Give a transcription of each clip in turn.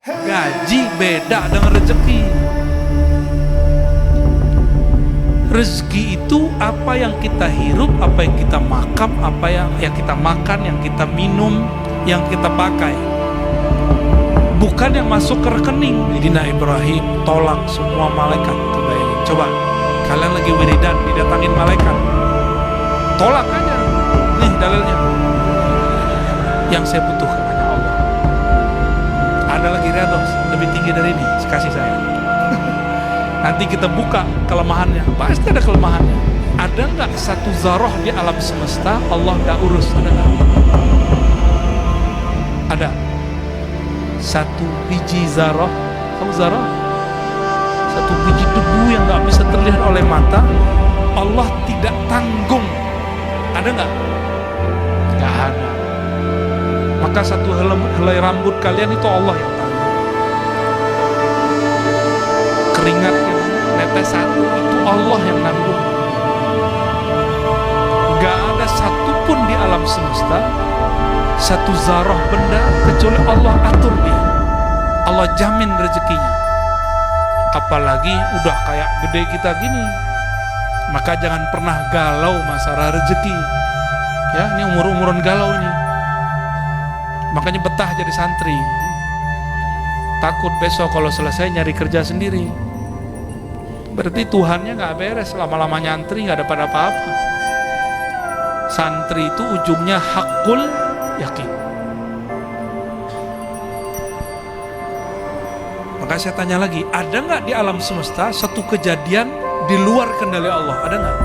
Gaji beda dengan rezeki. Rezeki itu apa yang kita hirup, apa yang kita makan, apa yang kita makan, yang kita minum, yang kita pakai. Bukan yang masuk ke rekening. Sayyidina Ibrahim tolak semua malaikat. Coba kalian lagi wiridan, didatangin malaikat, tolak aja. Nih dalilnya. Yang saya butuhkan hanya Allah. Ada lagi redos lebih tinggi dari ini, kasih saya. Nanti kita buka kelemahannya, pasti ada kelemahannya. Ada nggak satu zarah di alam semesta Allah nggak urus? Ada nggak? Ada. Satu biji zarah, tahu zarah? Satu biji debu yang nggak bisa terlihat oleh mata, Allah tidak tanggung. Ada nggak? Nggak ada. Maka satu helai rambut kalian itu Allah yang tanggung. Keringat netes satu itu Allah yang nanggung. Gak ada satupun di alam semesta satu zarah benda kecuali Allah atur dia. Allah jamin rezekinya. Apalagi udah kayak gede kita gini, maka jangan pernah galau masalah rezeki. Ya, ini umur-umuran galau ini. Makanya betah jadi santri. Takut besok kalau selesai nyari kerja sendiri. Berarti Tuhannya gak beres, lama-lama nyantri gak dapat apa-apa. Santri itu ujungnya hakul yakin. Maka saya tanya lagi, ada gak di alam semesta satu kejadian di luar kendali Allah? Ada gak?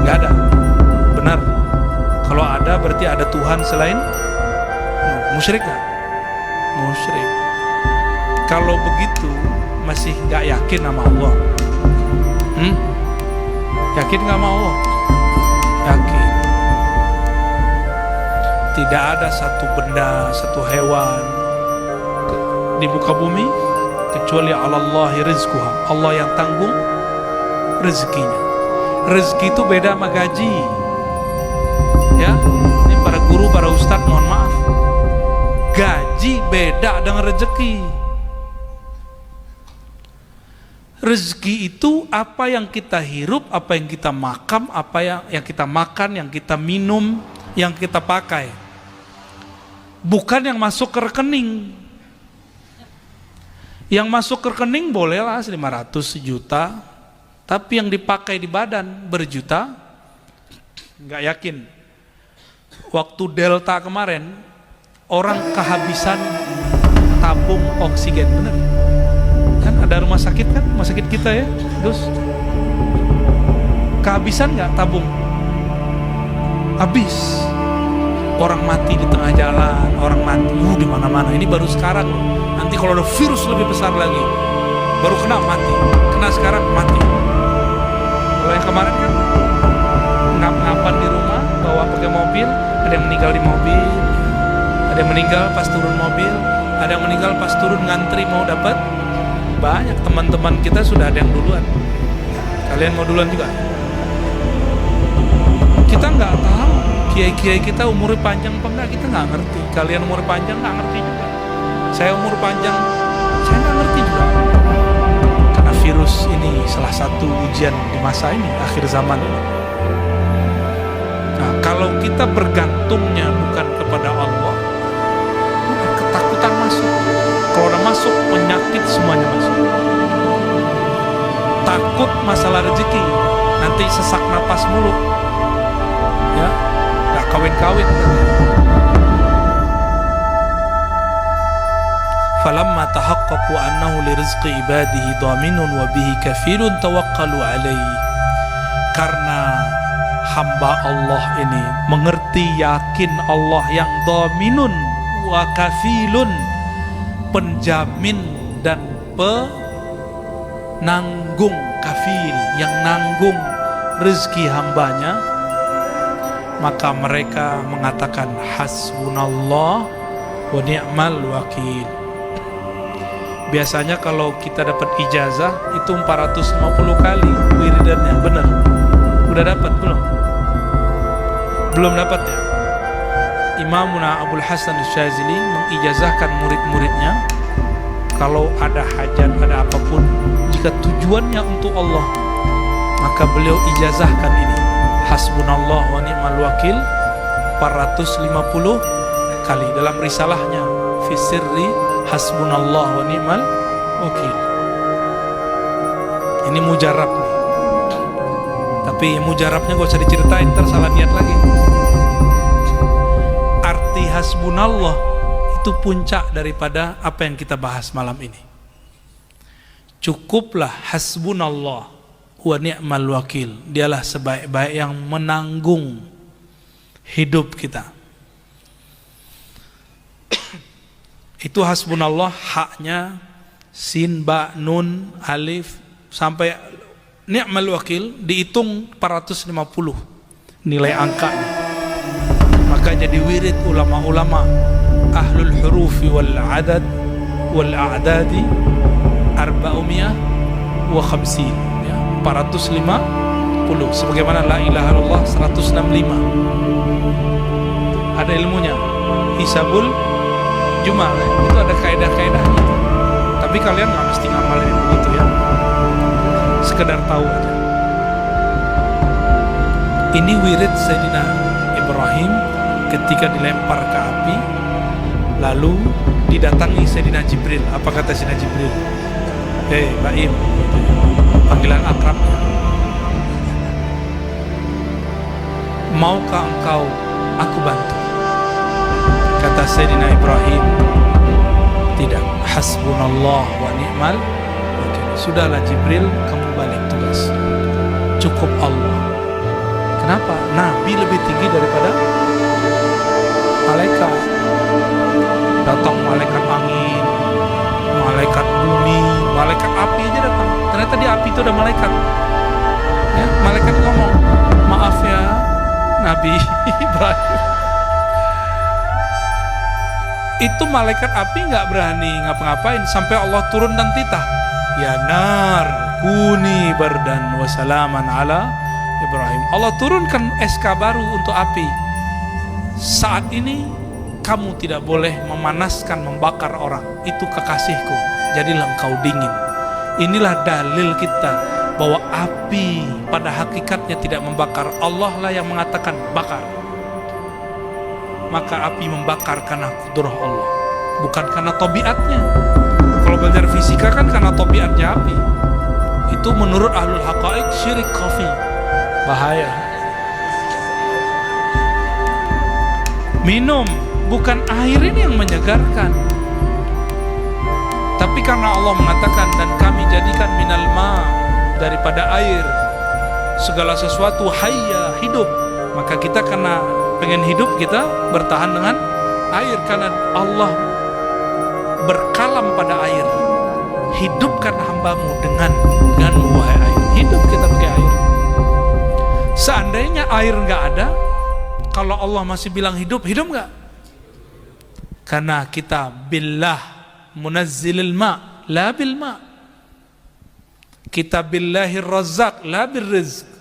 Gak ada. Benar. Kalau ada berarti ada Tuhan selain musyrik gak? Musyrik. Kalau begitu masih gak yakin sama Allah? Yakin gak sama Allah? Yakin. Tidak ada satu benda, satu hewan di muka bumi kecuali Allahi rizquha. Allah yang tanggung rezekinya. Rezeki itu beda sama gaji. Ya, ini para guru, para ustadz mohon maaf. Gaji beda dengan rezeki. Rezeki itu apa yang kita hirup, apa yang kita makan, apa yang kita makan, yang kita minum, yang kita pakai. Bukan yang masuk ke rekening. Yang masuk ke rekening bolehlah 500 juta, tapi yang dipakai di badan berjuta, nggak yakin. Waktu Delta kemarin, orang kehabisan tabung oksigen, bener? Kan ada rumah sakit kan, rumah sakit kita ya, Gus. Kehabisan nggak tabung? Habis. Orang mati di tengah jalan, orang mati di mana-mana. Ini baru sekarang. Nanti kalau ada virus lebih besar lagi, baru kena mati. Kena sekarang mati. Kalau yang kemarin kan ngap-ngapan di rumah, bawa pakai mobil, ada yang meninggal di mobil, ada yang meninggal pas turun mobil, ada yang meninggal pas turun ngantri mau dapat. Banyak teman-teman kita sudah ada yang duluan. Kalian mau duluan juga? Kita nggak tahu kiai-kiai kita umurnya panjang apa enggak, kita nggak ngerti. Kalian umur panjang nggak ngerti juga. Saya umur panjang, saya nggak ngerti juga. Karena virus ini salah satu ujian di masa ini, akhir zaman ini. Nah, kalau kita bergantungnya bukan kepada Allah, ketakutan masuk. Kalau udah masuk, penyakit semuanya masuk. Takut masalah rezeki, nanti sesak napas mulu, ya, gak kawin-kawin. Falamma tahaqqaqu annahu lirizqi ibadihi dhaminun wa bihi kafilun tawakkalu alaihi. Karena hamba Allah ini mengerti, yakin Allah yang dhaminun wa kafilun, penjamin dan penanggung, kafil yang nanggung rezeki hambanya, maka mereka mengatakan hasbunallah wa ni'mal wakil. Biasanya kalau kita dapat ijazah itu 450 kali wiridannya, benar? Udah dapat belum? Belum dapat ya? Imamuna Abul Hasan Syazili ijazahkan murid-muridnya, kalau ada hajat, ada apapun, jika tujuannya untuk Allah, maka beliau ijazahkan ini. Hasbunallah wa ni'mal wakil 450 kali dalam risalahnya fi sirri hasbunallah wa ni'mal wakil. Ini mujarab nih. Tapi mujarabnya gak usah diceritain, ntar salah niat lagi. Arti hasbunallah itu puncak daripada apa yang kita bahas malam ini. Cukuplah hasbunallah wa ni'mal wakil. Dialah sebaik-baik yang menanggung hidup kita. Itu hasbunallah, haknya sin, ba, nun, alif sampai ni'mal wakil dihitung 450 nilai angkanya. Maka jadi wirid ulama-ulama ahlul hurufi wal adad wal a'dadi 450 ya, 450 sebagaimana la ilaha illallah 165. Ada ilmunya, hisabul jumal itu ada kaidah-kaidahnya. Tapi kalian nggak mesti ngamalin begitu ya, sekedar tahu aja. Ini wirid Sayyidina Ibrahim ketika dilempar ke api, lalu didatangi Sayyidina Jibril. Apa kata Sayyidina Jibril? Hei Baim, panggilan akrab. Maukah engkau aku bantu? Kata Sayyidina Ibrahim, tidak. Hasbunallah wa ni'mal wakil. Sudahlah Jibril, kamu balik tugas. Cukup Allah. Kenapa? Nabi lebih tinggi daripada malaikat. Datang malaikat angin, malaikat bumi, malaikat api aja datang. Ternyata di api itu ada malaikat. Ya, malaikat ngomong, maaf ya Nabi Ibrahim. Itu malaikat api nggak berani ngapa-ngapain sampai Allah turun dan titah. Ya nar, kuni bardan wa salaman ala Ibrahim. Allah turunkan SK baru untuk api. Saat ini kamu tidak boleh memanaskan, membakar orang. Itu kekasihku. Jadilah engkau dingin. Inilah dalil kita bahwa api pada hakikatnya tidak membakar. Allah lah yang mengatakan bakar. Maka api membakar karena kudrah Allah, bukan karena tabiatnya. Kalau belajar fisika kan karena tabiatnya api. Itu menurut ahlul haqaiq syirik khafi, bahaya. Minum bukan air ini yang menyegarkan, tapi karena Allah mengatakan dan kami jadikan minal ma, daripada air segala sesuatu hayya, hidup. Maka kita karena pengen hidup, kita bertahan dengan air karena Allah berkalam pada air. Hidupkan hambamu dengan wahai air. Hidup kita pakai air. Seandainya air nggak ada, kalau Allah masih bilang hidup, hidup nggak? Karena kita billah munazzilil ma, la bil ma. Kita billahir razzaq, la bil rizq.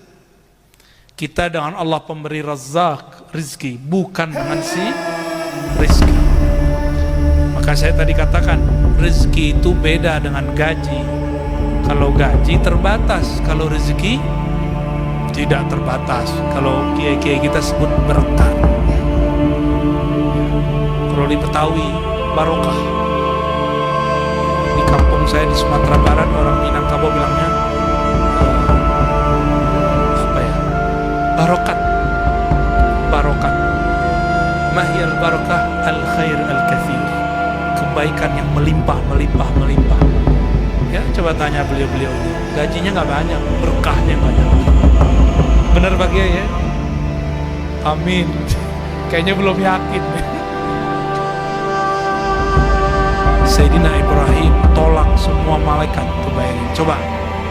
Kita dengan Allah pemberi razak, rizki, bukan dengan si rizki. Maka saya tadi katakan, rizki itu beda dengan gaji. Kalau gaji terbatas, kalau rizki tidak terbatas. Kalau kiai-kiai kita sebut berkah. Kalau di Betawi, barokah. Di kampung saya di Sumatera Barat, orang Minangkabau bilangnya barokat. Barokat. Mahiyal barakah al khair al kathir. Kebaikan yang melimpah. Ya, coba tanya beliau-beliau ini. Gajinya nggak banyak, berkahnya banyak. Benar Pak Kiai ya? Amin. Kayaknya belum yakin. Sayyidina Ibrahim tolak semua malaikat. Kebayangin. Coba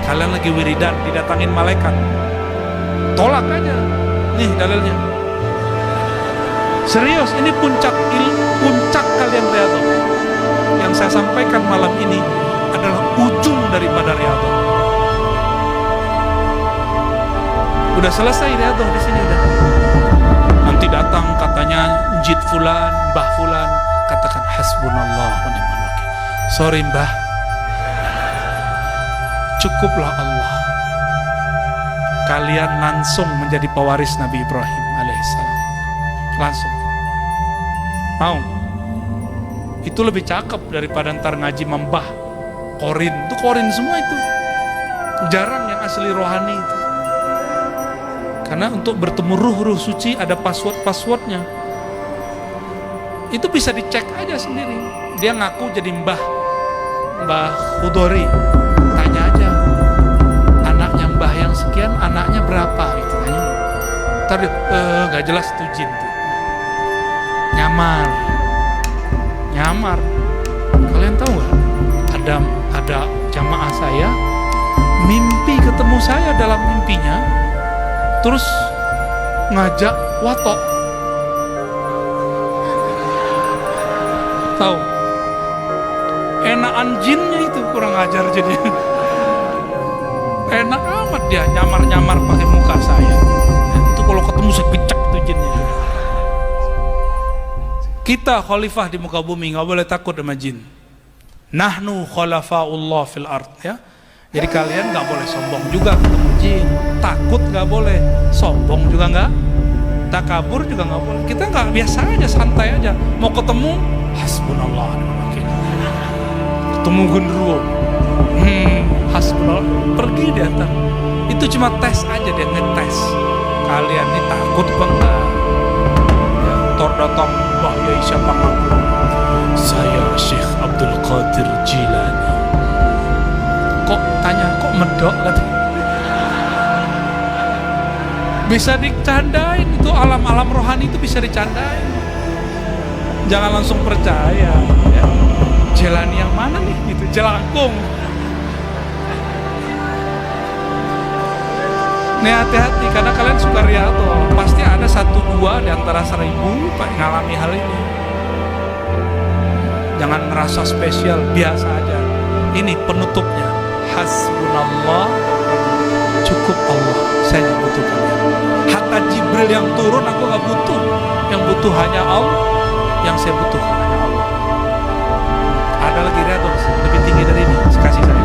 kalian lagi wiridan, didatangin malaikat, tolak aja. Nih dalilnya. Serius, ini puncak kalian riyadhah. Yang saya sampaikan malam ini adalah ujung daripada riyadhah. Udah selesai riyadhah di sini udah. Nanti datang katanya jid fulan, bah fulan, katakan hasbunallah wa ni'mal wakil. Sorry mbah, cukuplah Allah. Kalian langsung menjadi pewaris Nabi Ibrahim alaihissalam. Langsung. Mau? Itu lebih cakep daripada ntar ngaji membah korin. Itu korin semua itu. Jarang yang asli rohani itu. Karena untuk bertemu ruh suci ada password-passwordnya. Itu bisa dicek aja sendiri. Dia ngaku jadi Mbah Khudori. Tanya aja, anaknya Mbah yang sekian, anaknya berapa? Gitu tanya. Ntar gak jelas tuh jin tuh. Nyamar. Kalian tahu gak? Ada jamaah saya mimpi ketemu saya dalam mimpinya, terus ngajak watok. Tahu? Enakan jinnya itu kurang ajar jadi. Enak amat dia nyamar-nyamar pakai muka saya. Itu kalau ketemu saya kecek tuh jinnya. Kita khalifah di muka bumi, nggak boleh takut sama jin. Nahnu khalafaullah fil ard, ya. Jadi kalian nggak boleh sombong juga ketemu jin, takut nggak boleh, sombong juga nggak, takabur juga nggak boleh. Kita nggak, biasa aja, santai aja. Mau ketemu, hasbunallah, ketemu gendruwo, hasbunallah, pergi di atas. Itu cuma tes aja, dia ngetes. Kalian ini takut apa enggak? Ya, tor datang, wah ya siapa ngaku? Saya Syekh Abdul Qadir Jilani. Kok tanya, kok medok katanya. Bisa dicandain, itu alam-alam rohani itu bisa dicandain. Jangan langsung percaya ya. Jilani yang mana nih gitu, jelangkung. Nih hati-hati, karena kalian suka riyadhah, pasti ada 1-2 di antara 1000 ngalami hal ini. Jangan merasa spesial, biasa aja. Ini penutupnya. Hasbunallah, cukup Allah, saya gak butuh kalian. Hatta Jibril yang turun aku gak butuh. Yang butuh hanya Allah. Yang saya butuh hanya Allah. Ada lagi riyadhah lebih tinggi dari ini, kasih saya.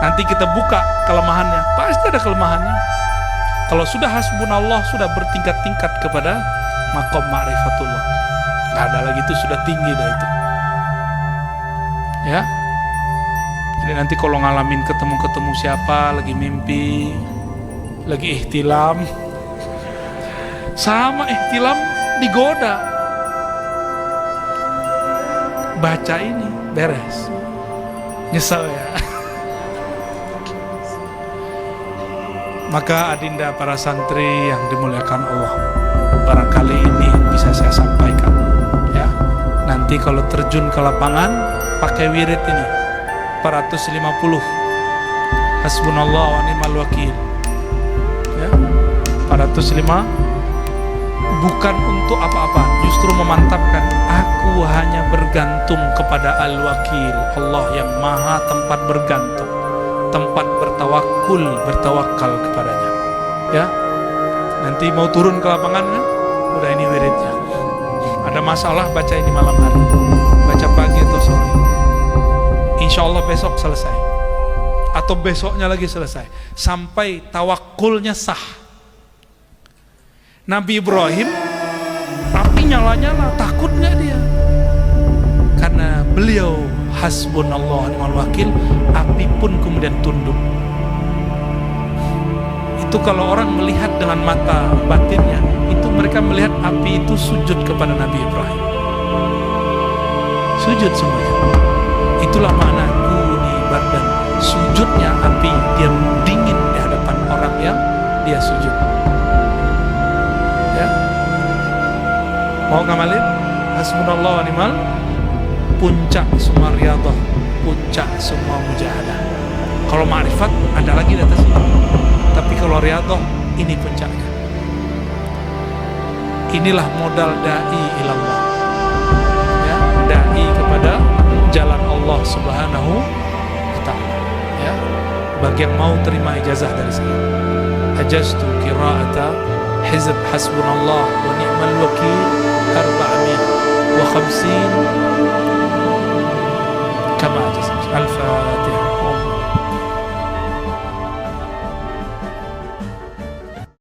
Nanti kita buka kelemahannya, pasti ada kelemahannya. Kalau sudah hasbunallah, sudah bertingkat-tingkat kepada maqam ma'rifatullah. Gak ada lagi, itu sudah tinggi dah itu. Ya. Jadi nanti kalau ngalamin ketemu siapa, lagi mimpi, lagi ihtilam, sama ihtilam digoda, baca ini, beres. Nyesel ya. Maka adinda para santri yang dimuliakan Allah, barangkali ini bisa saya sampaikan ya. Nanti kalau terjun ke lapangan pakai wirid ini 450 hasbunallah wa ni'mal wakil ya. 405 bukan untuk apa-apa, justru memantapkan aku hanya bergantung kepada al-wakil, Allah yang maha tempat bergantung, tempat bertawakal kepadanya ya. Nanti mau turun ke lapangan kan, udah ini wiridnya. Ada masalah, baca ini malam hari, baca pagi atau sore, insya Allah besok selesai, atau besoknya lagi selesai, sampai tawakulnya sah. Nabi Ibrahim api nyala-nyala, takut gak dia? Karena beliau hasbunallah ni'mal wakil, api pun kemudian tunduk. Itu kalau orang melihat dengan mata batinnya, itu mereka melihat api itu sujud kepada Nabi Ibrahim, sujud semuanya. Itulah makna kuni bardan, sujudnya api, dia dingin di hadapan orang yang dia sujud ya. Mau ngamalin hasbunallah wa ni'mal, puncak semua riyadhah, puncak semua mujahadah. Kalau ma'rifat ada lagi di atasnya, tapi kalau riyadhah ini puncaknya. Inilah modal da'i ilallah ya, da'i kepada jalan Allah Subhanahu wa ta'ala ya. Bagi yang mau terima ijazah dari saya, ajaztu qira'ata hizb hasbunallah wa ni'mal wakil 400 wa khamsin kama jazam. Al-Fatihah.